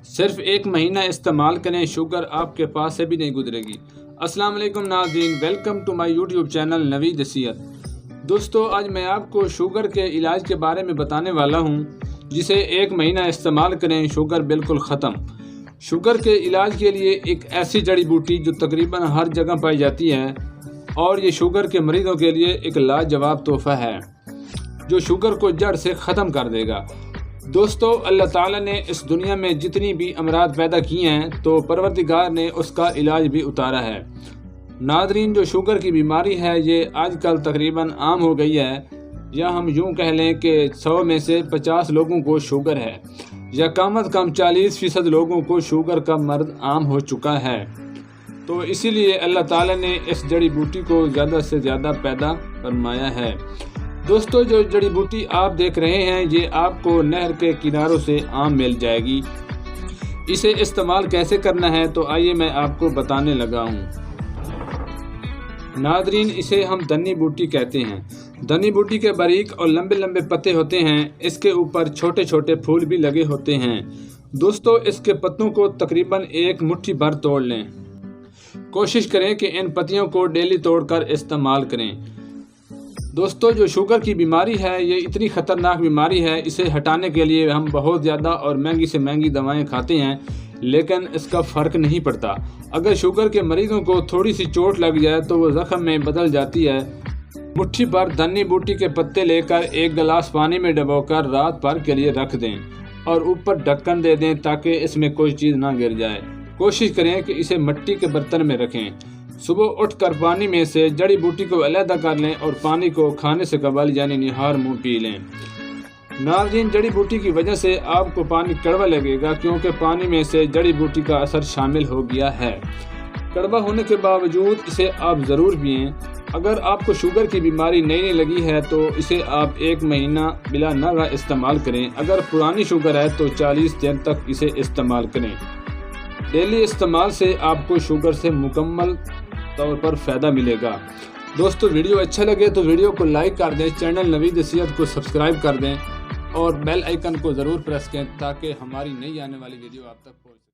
صرف 1 مہینہ استعمال کریں، شوگر آپ کے پاس سے بھی نہیں گزرے گی۔ السلام علیکم ناظرین، welcome to my YouTube channel Naveed Nasihat. دوستو، آج میں آپ کو شوگر کے علاج کے بارے میں بتانے والا ہوں، جسے 1 مہینہ استعمال کریں، شوگر بالکل ختم۔ شوگر کے علاج کے لیے ایک ایسی جڑی بوٹی جو تقریباً ہر جگہ پائی جاتی ہے، اور یہ شوگر کے مریضوں کے لیے ایک لاجواب تحفہ ہے جو شوگر کو جڑ سے ختم کر دے گا۔ دوستو، اللہ تعالیٰ نے اس دنیا میں جتنی بھی امراض پیدا کی ہیں تو پروردگار نے اس کا علاج بھی اتارا ہے۔ ناظرین، جو شوگر کی بیماری ہے یہ آج کل تقریباً عام ہو گئی ہے، یا ہم یوں کہہ لیں کہ 100 میں سے 50 لوگوں کو شوگر ہے، یا کم از کم 40% لوگوں کو شوگر کا مرض عام ہو چکا ہے۔ تو اسی لیے اللہ تعالیٰ نے اس جڑی بوٹی کو زیادہ سے زیادہ پیدا فرمایا ہے۔ دوستو، جو جڑی بوٹی آپ دیکھ رہے ہیں یہ آپ کو نہر کے کناروں سے عام مل جائے گی۔ اسے استعمال کیسے کرنا ہے تو آئیے میں آپ کو بتانے لگا ہوں۔ ناظرین، اسے ہم دھنی بوٹی کہتے ہیں۔ دھنی بوٹی کے باریک اور لمبے لمبے پتے ہوتے ہیں، اس کے اوپر چھوٹے چھوٹے پھول بھی لگے ہوتے ہیں۔ دوستو، اس کے پتوں کو تقریباً 1 مٹھی بھر توڑ لیں۔ کوشش کریں کہ ان پتیوں کو ڈیلی توڑ کر استعمال کریں۔ دوستو، جو شوگر کی بیماری ہے یہ اتنی خطرناک بیماری ہے، اسے ہٹانے کے لیے ہم بہت زیادہ اور مہنگی سے مہنگی دوائیں کھاتے ہیں، لیکن اس کا فرق نہیں پڑتا۔ اگر شوگر کے مریضوں کو تھوڑی سی چوٹ لگ جائے تو وہ زخم میں بدل جاتی ہے۔ مٹھی بھر دھنی بوٹی کے پتے لے کر 1 گلاس پانی میں ڈبو کر رات بھر کے لیے رکھ دیں اور اوپر ڈھکن دے دیں تاکہ اس میں کوئی چیز نہ گر جائے۔ کوشش کریں کہ اسے مٹی کے برتن میں رکھیں۔ صبح اٹھ کر پانی میں سے جڑی بوٹی کو علیحدہ کر لیں اور پانی کو کھانے سے قبل یعنی نہار منہ پی لیں۔ ناظرین، جڑی بوٹی کی وجہ سے آپ کو پانی کڑوا لگے گا کیونکہ پانی میں سے جڑی بوٹی کا اثر شامل ہو گیا ہے۔ کڑوا ہونے کے باوجود اسے آپ ضرور پئیں۔ اگر آپ کو شوگر کی بیماری نئی لگی ہے تو اسے آپ 1 مہینہ بلا ناغہ استعمال کریں۔ اگر پرانی شوگر ہے تو 40 دن تک اسے استعمال کریں۔ ڈیلی استعمال سے آپ کو شوگر سے مکمل طور پر فائدہ ملے گا۔ دوستو، ویڈیو اچھا لگے تو ویڈیو کو لائک کر دیں، چینل نوید نصیحت کو سبسکرائب کر دیں اور بیل آئیکن کو ضرور پریس کریں تاکہ ہماری نئی آنے والی ویڈیو آپ تک پہنچے۔